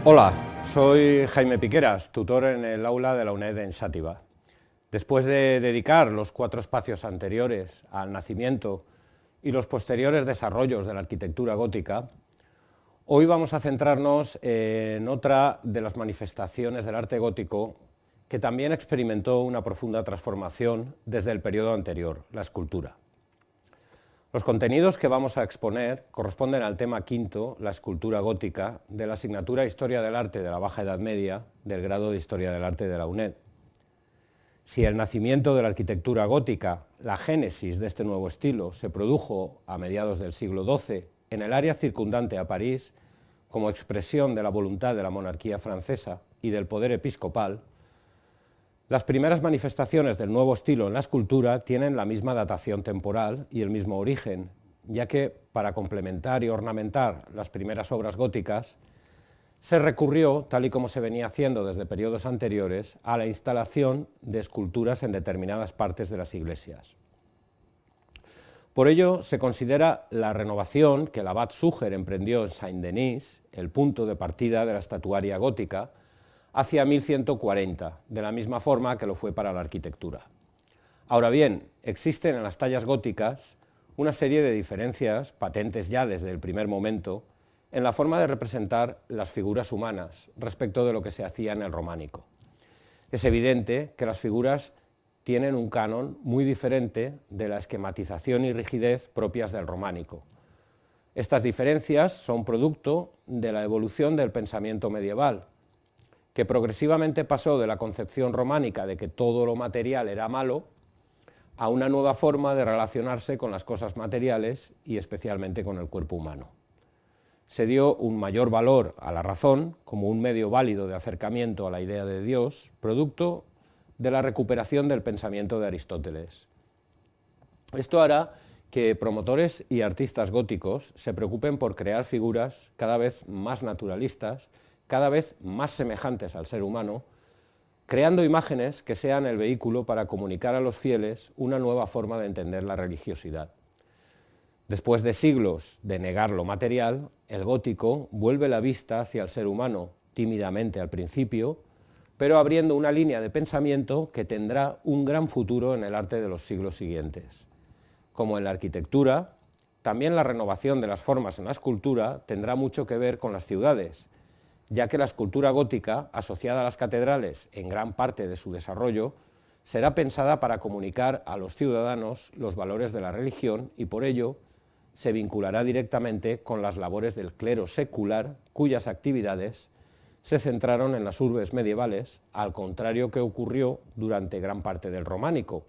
Hola, soy Jaime Piqueras, tutor en el aula de la UNED en Xàtiva. Después de dedicar los 4 espacios anteriores al nacimiento y los posteriores desarrollos de la arquitectura gótica, hoy vamos a centrarnos en otra de las manifestaciones del arte gótico que también experimentó una profunda transformación desde el periodo anterior, la escultura. Los contenidos que vamos a exponer corresponden al tema quinto, la escultura gótica, de la asignatura Historia del Arte de la Baja Edad Media del grado de Historia del Arte de la UNED. Si el nacimiento de la arquitectura gótica, la génesis de este nuevo estilo, se produjo a mediados del siglo XII en el área circundante a París, como expresión de la voluntad de la monarquía francesa y del poder episcopal, las primeras manifestaciones del nuevo estilo en la escultura tienen la misma datación temporal y el mismo origen, ya que para complementar y ornamentar las primeras obras góticas se recurrió, tal y como se venía haciendo desde periodos anteriores, a la instalación de esculturas en determinadas partes de las iglesias. Por ello, se considera la renovación que el abad Suger emprendió en Saint-Denis, el punto de partida de la estatuaria gótica, hacia 1140, de la misma forma que lo fue para la arquitectura. Ahora bien, existen en las tallas góticas una serie de diferencias, patentes ya desde el primer momento, en la forma de representar las figuras humanas respecto de lo que se hacía en el románico. Es evidente que las figuras tienen un canon muy diferente de la esquematización y rigidez propias del románico. Estas diferencias son producto de la evolución del pensamiento medieval, que progresivamente pasó de la concepción románica de que todo lo material era malo a una nueva forma de relacionarse con las cosas materiales y especialmente con el cuerpo humano. Se dio un mayor valor a la razón como un medio válido de acercamiento a la idea de Dios, producto de la recuperación del pensamiento de Aristóteles. Esto hará que promotores y artistas góticos se preocupen por crear figuras cada vez más naturalistas, cada vez más semejantes al ser humano, creando imágenes que sean el vehículo para comunicar a los fieles una nueva forma de entender la religiosidad. Después de siglos de negar lo material, el gótico vuelve la vista hacia el ser humano, tímidamente al principio, pero abriendo una línea de pensamiento que tendrá un gran futuro en el arte de los siglos siguientes. Como en la arquitectura, también la renovación de las formas en la escultura tendrá mucho que ver con las ciudades, ya que la escultura gótica, asociada a las catedrales en gran parte de su desarrollo, será pensada para comunicar a los ciudadanos los valores de la religión y por ello se vinculará directamente con las labores del clero secular, cuyas actividades se centraron en las urbes medievales, al contrario que ocurrió durante gran parte del románico,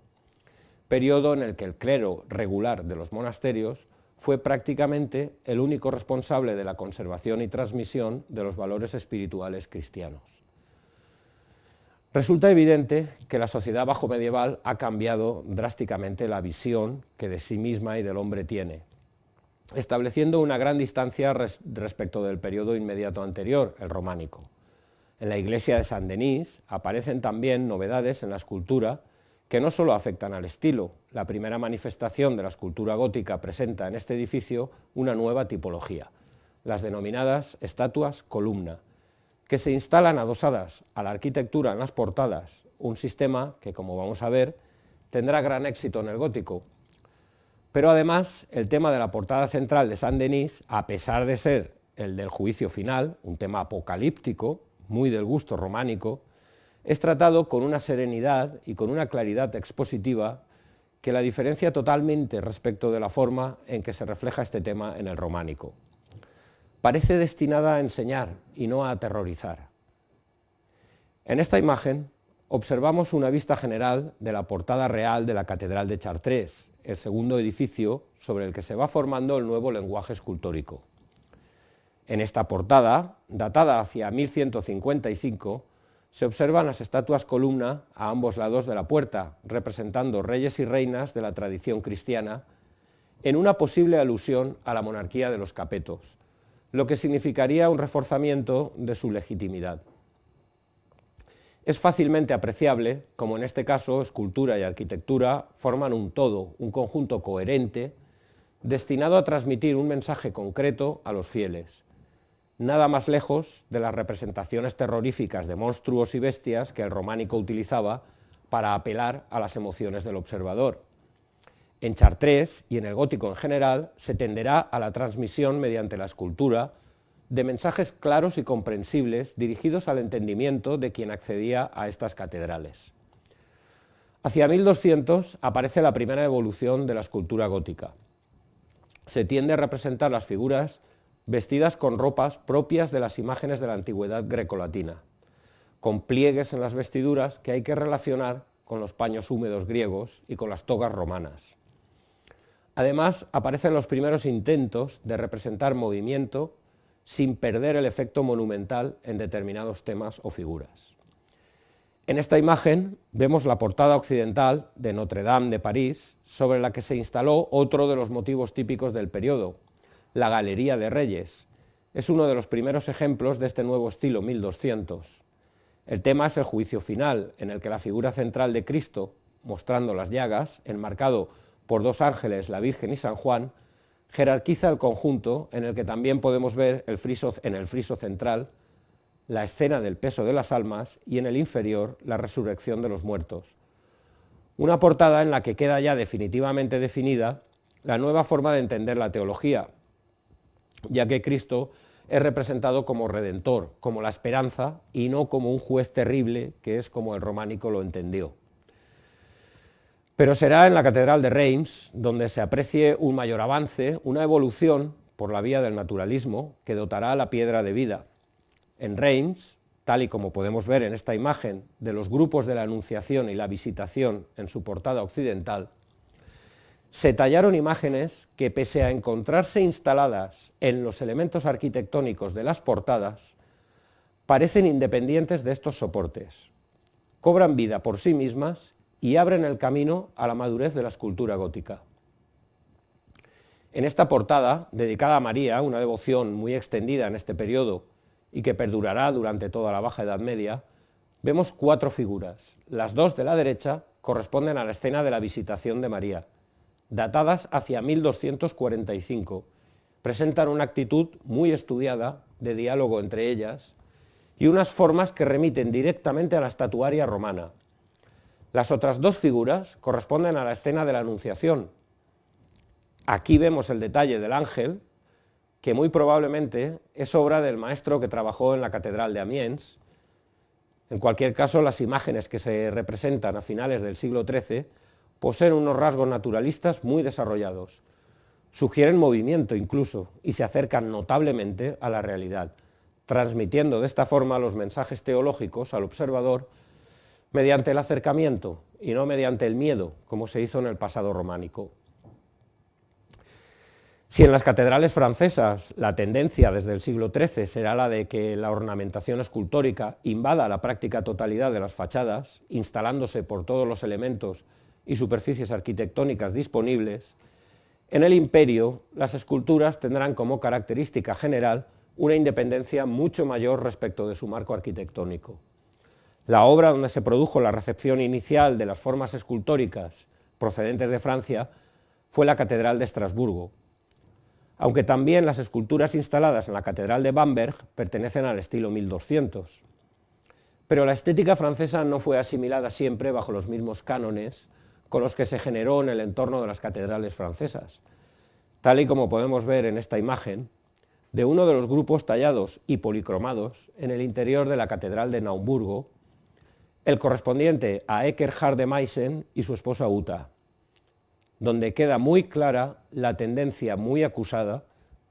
periodo en el que el clero regular de los monasterios fue prácticamente el único responsable de la conservación y transmisión de los valores espirituales cristianos. Resulta evidente que la sociedad bajomedieval ha cambiado drásticamente la visión que de sí misma y del hombre tiene, estableciendo una gran distancia respecto del periodo inmediato anterior, el románico. En la iglesia de Saint-Denis aparecen también novedades en la escultura que no solo afectan al estilo. La primera manifestación de la escultura gótica presenta en este edificio una nueva tipología, las denominadas estatuas columna, que se instalan adosadas a la arquitectura en las portadas, un sistema que, como vamos a ver, tendrá gran éxito en el gótico. Pero además, el tema de la portada central de Saint-Denis, a pesar de ser el del juicio final, un tema apocalíptico, muy del gusto románico, es tratado con una serenidad y con una claridad expositiva que la diferencia totalmente respecto de la forma en que se refleja este tema en el románico. Parece destinada a enseñar y no a aterrorizar. En esta imagen observamos una vista general de la portada real de la Catedral de Chartres, el segundo edificio sobre el que se va formando el nuevo lenguaje escultórico. En esta portada, datada hacia 1155, se observan las estatuas columna a ambos lados de la puerta, representando reyes y reinas de la tradición cristiana, en una posible alusión a la monarquía de los Capetos, lo que significaría un reforzamiento de su legitimidad. Es fácilmente apreciable, como en este caso escultura y arquitectura forman un todo, un conjunto coherente, destinado a transmitir un mensaje concreto a los fieles. nada más lejos de las representaciones terroríficas de monstruos y bestias que el románico utilizaba para apelar a las emociones del observador. En Chartres y en el gótico en general se tenderá a la transmisión mediante la escultura de mensajes claros y comprensibles dirigidos al entendimiento de quien accedía a estas catedrales. Hacia 1200 aparece la primera evolución de la escultura gótica. Se tiende a representar las figuras vestidas con ropas propias de las imágenes de la antigüedad grecolatina, con pliegues en las vestiduras que hay que relacionar con los paños húmedos griegos y con las togas romanas. Además, aparecen los primeros intentos de representar movimiento sin perder el efecto monumental en determinados temas o figuras. En esta imagen vemos la portada occidental de Notre Dame de París, sobre la que se instaló otro de los motivos típicos del periodo, la Galería de Reyes. Es uno de los primeros ejemplos de este nuevo estilo 1200. El tema es el juicio final, en el que la figura central de Cristo, mostrando las llagas, enmarcado por dos ángeles, la Virgen y San Juan, jerarquiza el conjunto, en el que también podemos ver en el friso central la escena del peso de las almas y en el inferior la resurrección de los muertos. Una portada en la que queda ya definitivamente definida la nueva forma de entender la teología, ya que Cristo es representado como redentor, como la esperanza y no como un juez terrible, que es como el románico lo entendió. Pero será en la Catedral de Reims donde se aprecie un mayor avance, una evolución por la vía del naturalismo que dotará a la piedra de vida. En Reims, tal y como podemos ver en esta imagen de los grupos de la Anunciación y la Visitación en su portada occidental, se tallaron imágenes que, pese a encontrarse instaladas en los elementos arquitectónicos de las portadas, parecen independientes de estos soportes, cobran vida por sí mismas y abren el camino a la madurez de la escultura gótica. En esta portada, dedicada a María, una devoción muy extendida en este periodo y que perdurará durante toda la Baja Edad Media, vemos 4 figuras. Las 2 de la derecha corresponden a la escena de la Visitación de María, datadas hacia 1245, presentan una actitud muy estudiada de diálogo entre ellas y unas formas que remiten directamente a la estatuaria romana. Las otras 2 figuras corresponden a la escena de la Anunciación. Aquí vemos el detalle del ángel, que muy probablemente es obra del maestro que trabajó en la Catedral de Amiens. En cualquier caso, las imágenes que se representan a finales del siglo XIII poseen unos rasgos naturalistas muy desarrollados, sugieren movimiento incluso y se acercan notablemente a la realidad, transmitiendo de esta forma los mensajes teológicos al observador mediante el acercamiento y no mediante el miedo, como se hizo en el pasado románico. Si en las catedrales francesas la tendencia desde el siglo XIII será la de que la ornamentación escultórica invada la práctica totalidad de las fachadas, instalándose por todos los elementos y superficies arquitectónicas disponibles, en el Imperio las esculturas tendrán como característica general una independencia mucho mayor respecto de su marco arquitectónico. La obra donde se produjo la recepción inicial de las formas escultóricas procedentes de Francia fue la Catedral de Estrasburgo, aunque también las esculturas instaladas en la Catedral de Bamberg pertenecen al estilo 1200. Pero la estética francesa no fue asimilada siempre bajo los mismos cánones con los que se generó en el entorno de las catedrales francesas, tal y como podemos ver en esta imagen de uno de los grupos tallados y policromados en el interior de la Catedral de Naumburgo, el correspondiente a Eckhard de Meissen y su esposa Uta, donde queda muy clara la tendencia muy acusada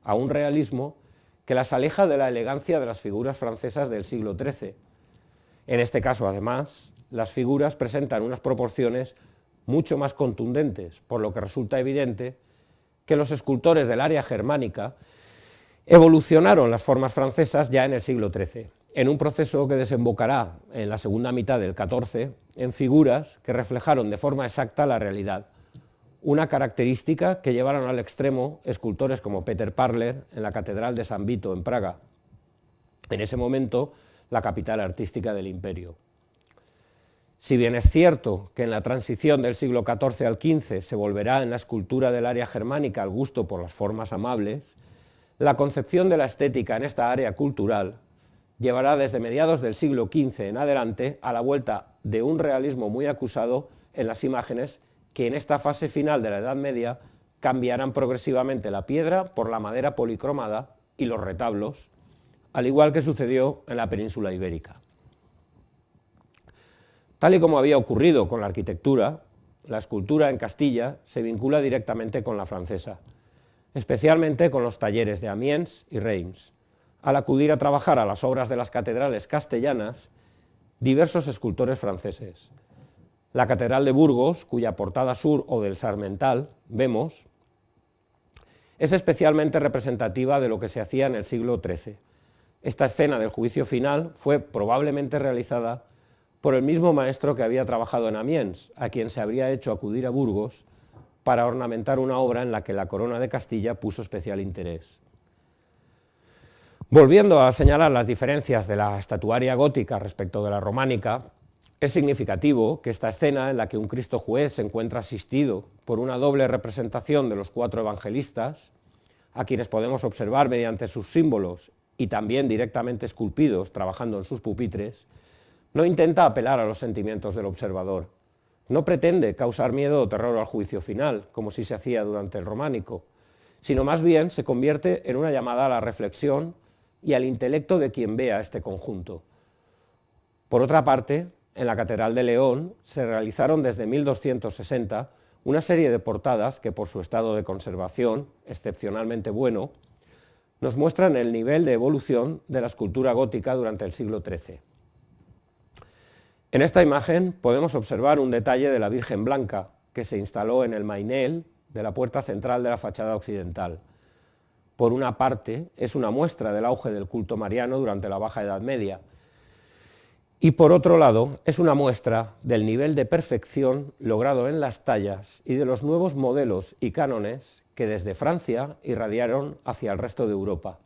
a un realismo que las aleja de la elegancia de las figuras francesas del siglo XIII. En este caso, además, las figuras presentan unas proporciones mucho más contundentes, por lo que resulta evidente que los escultores del área germánica evolucionaron las formas francesas ya en el siglo XIII, en un proceso que desembocará en la segunda mitad del XIV en figuras que reflejaron de forma exacta la realidad, una característica que llevaron al extremo escultores como Peter Parler en la Catedral de San Vito en Praga, en ese momento la capital artística del imperio. Si bien es cierto que en la transición del siglo XIV al XV se volverá en la escultura del área germánica al gusto por las formas amables, La concepción de la estética en esta área cultural llevará desde mediados del siglo XV en adelante a la vuelta de un realismo muy acusado en las imágenes que en esta fase final de la Edad Media cambiarán progresivamente la piedra por la madera policromada y los retablos, al igual que sucedió en la península ibérica. Tal y como había ocurrido con la arquitectura, la escultura en Castilla se vincula directamente con la francesa, especialmente con los talleres de Amiens y Reims. Al acudir a trabajar a las obras de las catedrales castellanas, diversos escultores franceses. La Catedral de Burgos, cuya portada sur o del Sarmental vemos, es especialmente representativa de lo que se hacía en el siglo XIII. Esta escena del juicio final fue probablemente realizada por el mismo maestro que había trabajado en Amiens, a quien se habría hecho acudir a Burgos para ornamentar una obra en la que la corona de Castilla puso especial interés. Volviendo a señalar las diferencias de la estatuaria gótica respecto de la románica, es significativo que esta escena en la que un Cristo juez se encuentra asistido por una doble representación de los 4 evangelistas, a quienes podemos observar mediante sus símbolos y también directamente esculpidos trabajando en sus pupitres, no intenta apelar a los sentimientos del observador. No pretende causar miedo o terror al juicio final, como si se hacía durante el románico, sino más bien se convierte en una llamada a la reflexión y al intelecto de quien vea este conjunto. Por otra parte, en la Catedral de León se realizaron desde 1260 una serie de portadas que, por su estado de conservación excepcionalmente bueno, nos muestran el nivel de evolución de la escultura gótica durante el siglo XIII. En esta imagen podemos observar un detalle de la Virgen Blanca, que se instaló en el mainel de la puerta central de la fachada occidental. Por una parte, es una muestra del auge del culto mariano durante la Baja Edad Media, y por otro lado, es una muestra del nivel de perfección logrado en las tallas y de los nuevos modelos y cánones que desde Francia irradiaron hacia el resto de Europa.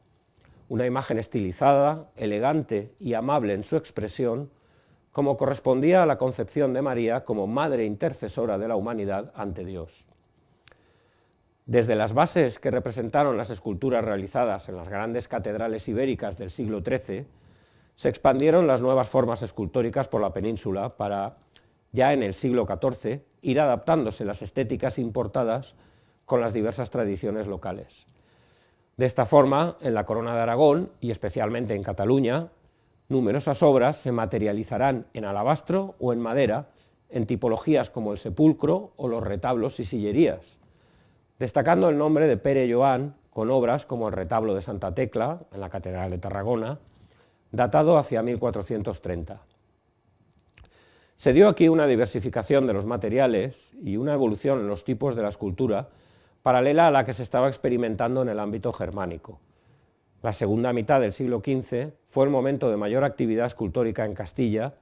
Una imagen estilizada, elegante y amable en su expresión, como correspondía a la concepción de María como madre intercesora de la humanidad ante Dios. Desde las bases que representaron las esculturas realizadas en las grandes catedrales ibéricas del siglo XIII, se expandieron las nuevas formas escultóricas por la península para, ya en el siglo XIV, ir adaptándose las estéticas importadas con las diversas tradiciones locales. De esta forma, en la Corona de Aragón, y especialmente en Cataluña, numerosas obras se materializarán en alabastro o en madera, en tipologías como el sepulcro o los retablos y sillerías, destacando el nombre de Pere Joan, con obras como el retablo de Santa Tecla, en la Catedral de Tarragona, datado hacia 1430. Se dio aquí una diversificación de los materiales y una evolución en los tipos de la escultura paralela a la que se estaba experimentando en el ámbito germánico. La segunda mitad del siglo XV fue el momento de mayor actividad escultórica en Castilla,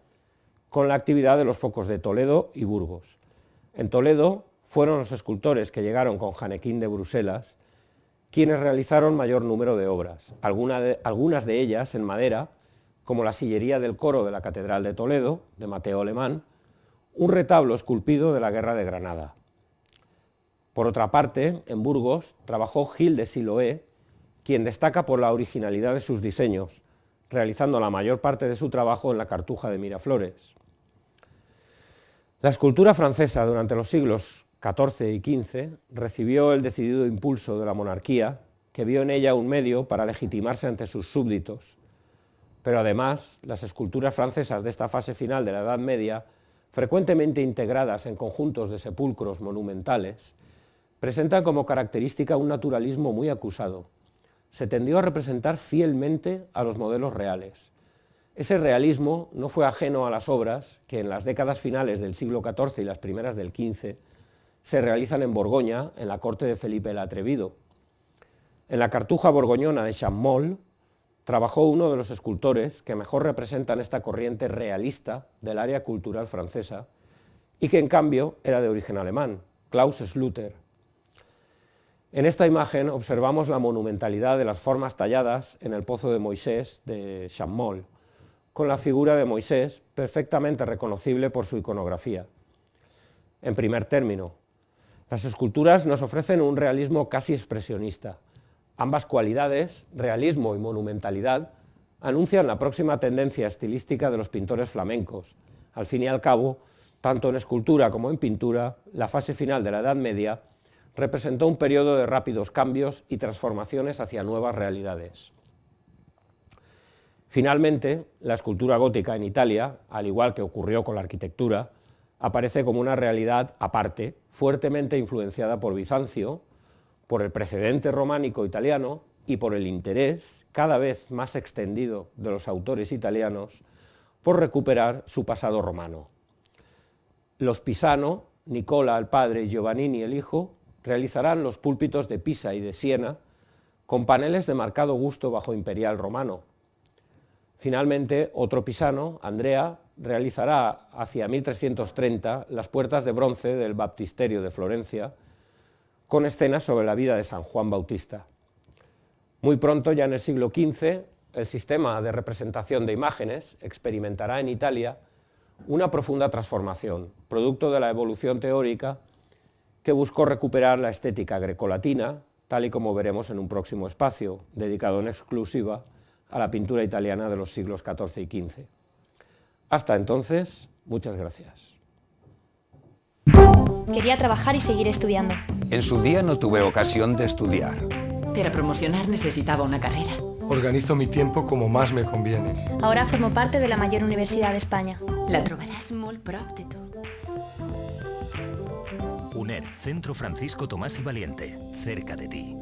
con la actividad de los focos de Toledo y Burgos. En Toledo fueron los escultores que llegaron con Janequín de Bruselas quienes realizaron mayor número de obras, algunas de ellas en madera, como la sillería del coro de la Catedral de Toledo, de Mateo Alemán, un retablo esculpido de la Guerra de Granada. Por otra parte, en Burgos trabajó Gil de Siloé, quien destaca por la originalidad de sus diseños, realizando la mayor parte de su trabajo en la Cartuja de Miraflores. La escultura francesa durante los siglos XIV y XV recibió el decidido impulso de la monarquía, que vio en ella un medio para legitimarse ante sus súbditos. Pero además, las esculturas francesas de esta fase final de la Edad Media, frecuentemente integradas en conjuntos de sepulcros monumentales, presentan como característica un naturalismo muy acusado. Se tendió a representar fielmente a los modelos reales. Ese realismo no fue ajeno a las obras que en las décadas finales del siglo XIV y las primeras del XV se realizan en Borgoña, en la corte de Felipe el Atrevido. En la Cartuja borgoñona de Champmol trabajó uno de los escultores que mejor representan esta corriente realista del área cultural francesa y que en cambio era de origen alemán, Klaus Schluter. En esta imagen observamos la monumentalidad de las formas talladas en el Pozo de Moisés de Champmol, con la figura de Moisés perfectamente reconocible por su iconografía. En primer término, las esculturas nos ofrecen un realismo casi expresionista, Ambas cualidades, realismo y monumentalidad, anuncian la próxima tendencia estilística de los pintores flamencos. Al fin y al cabo, tanto en escultura como en pintura, la fase final de la Edad Media representó un periodo de rápidos cambios y transformaciones hacia nuevas realidades. Finalmente, la escultura gótica en Italia, al igual que ocurrió con la arquitectura, aparece como una realidad aparte, fuertemente influenciada por Bizancio, por el precedente románico italiano y por el interés cada vez más extendido de los autores italianos por recuperar su pasado romano. Los Pisano, Nicola el padre y Giovannini el hijo, realizarán los púlpitos de Pisa y de Siena con paneles de marcado gusto bajo imperial romano. Finalmente, otro pisano, Andrea, realizará hacia 1330 las puertas de bronce del Baptisterio de Florencia, con escenas sobre la vida de San Juan Bautista. Muy pronto, ya en el siglo XV, el sistema de representación de imágenes experimentará en Italia una profunda transformación, producto de la evolución teórica que buscó recuperar la estética grecolatina, tal y como veremos en un próximo espacio, dedicado en exclusiva a la pintura italiana de los siglos XIV y XV. Hasta entonces, muchas gracias. Quería trabajar y seguir estudiando. En su día no tuve ocasión de estudiar. Para promocionar necesitaba una carrera. Organizo mi tiempo como más me conviene. Ahora formo parte de la mayor universidad de España. La trobaràs molt prop de tu. UNED, Centro Francisco Tomás y Valiente, cerca de ti.